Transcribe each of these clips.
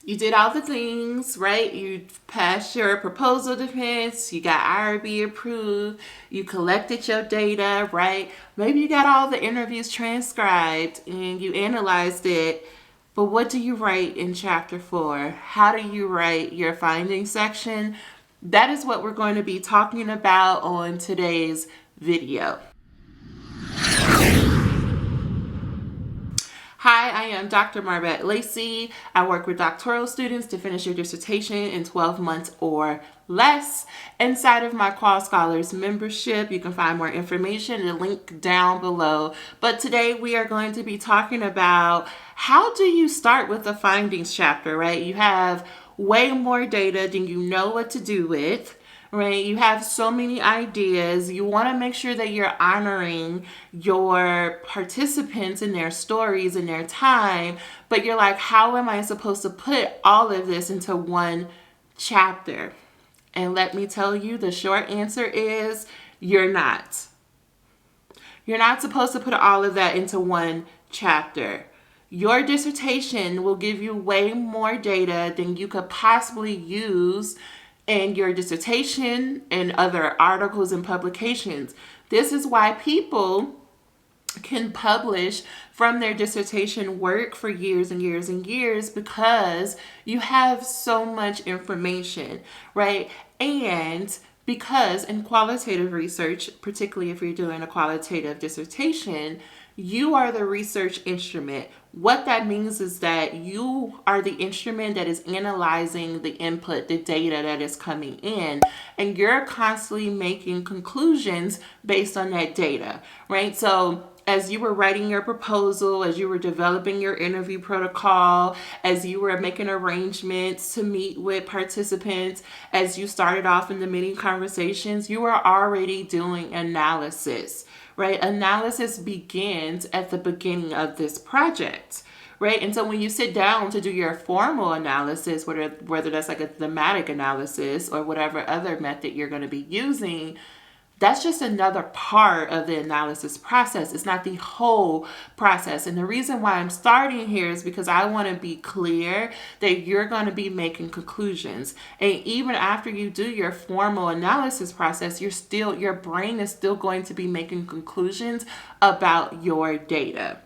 You did all the things, right? You passed your proposal defense, you got IRB approved, you collected your data, right? Maybe you got all the interviews transcribed and you analyzed it. But what do you write in chapter 4? How do you write your findings section? That is what we're going to be talking about on today's video. Hi, I am Dr. Marbette Lacy. I work with doctoral students to finish your dissertation in 12 months or less. Inside of my Qual Scholars membership, you can find more information, the link down below. But today we are going to be talking about how do you start with the findings chapter, right? You have way more data than you know what to do with. Right? You have so many ideas. You want to make sure that you're honoring your participants and their stories and their time, but you're like, how am I supposed to put all of this into one chapter? And let me tell you, the short answer is you're not. You're not supposed to put all of that into one chapter. Your dissertation will give you way more data than you could possibly use in your dissertation and other articles and publications. This is why people can publish from their dissertation work for years and years and years, because you have so much information, right? And because in qualitative research, particularly if you're doing a qualitative dissertation, you are the research instrument. What that means is that you are the instrument that is analyzing the input, the data that is coming in, and you're constantly making conclusions based on that data, right? So as you were writing your proposal, as you were developing your interview protocol, as you were making arrangements to meet with participants, as you started off in the mini conversations, you were already doing analysis, right? Analysis begins at the beginning of this project, right? And so when you sit down to do your formal analysis, whether that's like a thematic analysis or whatever other method you're going to be using, that's just another part of the analysis process. It's not the whole process. And the reason why I'm starting here is because I want to be clear that you're going to be making conclusions. And even after you do your formal analysis process, your brain is still going to be making conclusions about your data.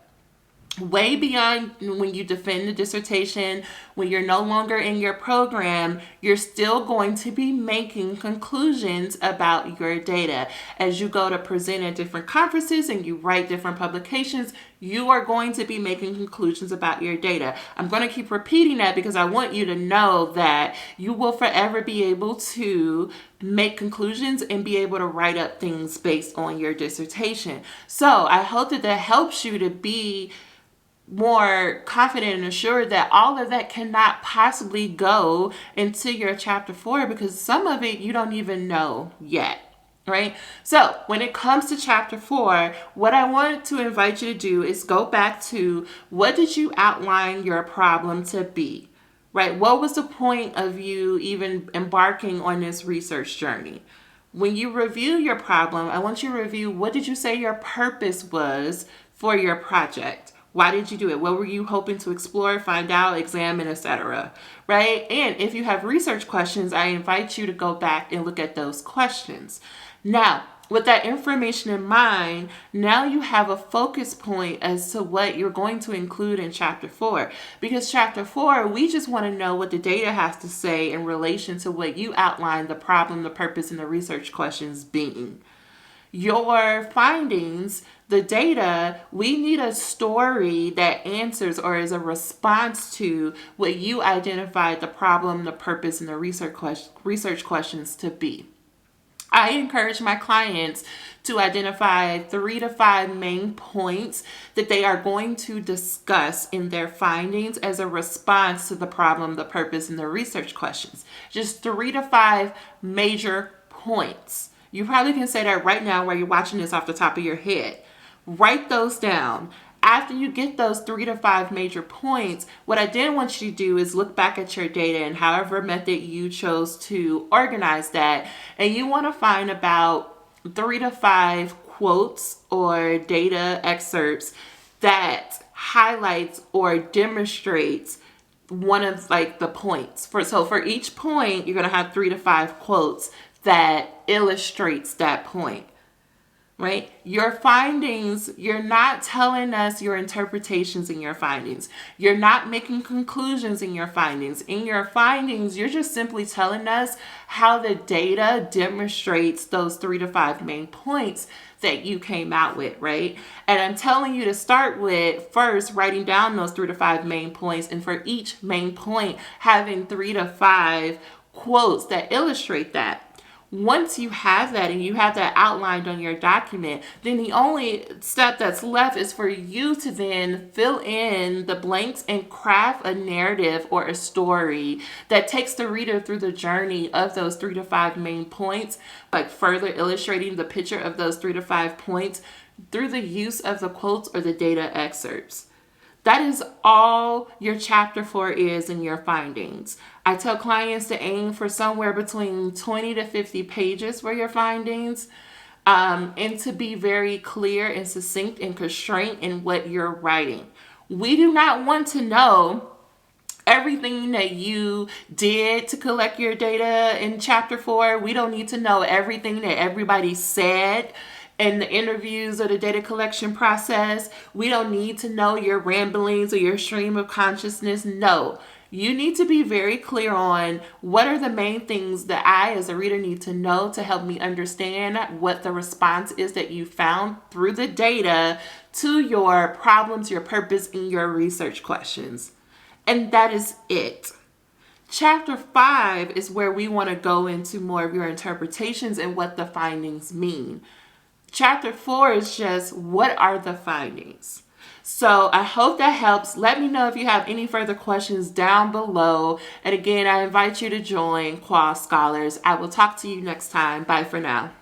Way beyond when you defend the dissertation, when you're no longer in your program, you're still going to be making conclusions about your data. As you go to present at different conferences and you write different publications, you are going to be making conclusions about your data. I'm going to keep repeating that because I want you to know that you will forever be able to make conclusions and be able to write up things based on your dissertation. So I hope that helps you to be more confident and assured that all of that cannot possibly go into your chapter 4, because some of it you don't even know yet. Right? So when it comes to chapter 4, what I want to invite you to do is go back to, what did you outline your problem to be? Right? What was the point of you even embarking on this research journey? When you review your problem, I want you to review, what did you say your purpose was for your project? Why did you do it? What were you hoping to explore, find out, examine, etc.? Right? And if you have research questions, I invite you to go back and look at those questions. Now, with that information in mind, now you have a focus point as to what you're going to include in chapter 4. Because chapter 4, we just want to know what the data has to say in relation to what you outlined the problem, the purpose, and the research questions being. Your findings, the data, we need a story that answers or is a response to what you identified the problem, the purpose, and the research questions to be. I encourage my clients to identify 3 to 5 main points that they are going to discuss in their findings as a response to the problem, the purpose, and the research questions. Just 3 to 5 major points. You probably can say that right now while you're watching this off the top of your head. Write those down. After you get those 3 to 5 major points, what I then want you to do is look back at your data and however method you chose to organize that. And you want to find about 3 to 5 quotes or data excerpts that highlights or demonstrates one of like the points. For each point, you're going to have 3 to 5 quotes that illustrates that point. Right? Your findings, you're not telling us your interpretations in your findings. You're not making conclusions in your findings. In your findings, you're just simply telling us how the data demonstrates those 3 to 5 main points that you came out with, right? And I'm telling you to start with first writing down those 3 to 5 main points, and for each main point, having 3 to 5 quotes that illustrate that. Once you have that and you have that outlined on your document, then the only step that's left is for you to then fill in the blanks and craft a narrative or a story that takes the reader through the journey of those 3 to 5 main points, like further illustrating the picture of those 3 to 5 points through the use of the quotes or the data excerpts. That is all your chapter 4 is in your findings. I tell clients to aim for somewhere between 20 to 50 pages for your findings, and to be very clear and succinct and constrained in what you're writing. We do not want to know everything that you did to collect your data in chapter 4. We don't need to know everything that everybody said in the interviews or the data collection process. We don't need to know your ramblings or your stream of consciousness. No, you need to be very clear on what are the main things that I as a reader need to know to help me understand what the response is that you found through the data to your problems, your purpose, and your research questions. And that is it. Chapter 5 is where we want to go into more of your interpretations and what the findings mean. Chapter 4 is just what are the findings. So I hope that helps. Let me know if you have any further questions down below. And again, I invite you to join Qual Scholars. I will talk to you next time. Bye for now.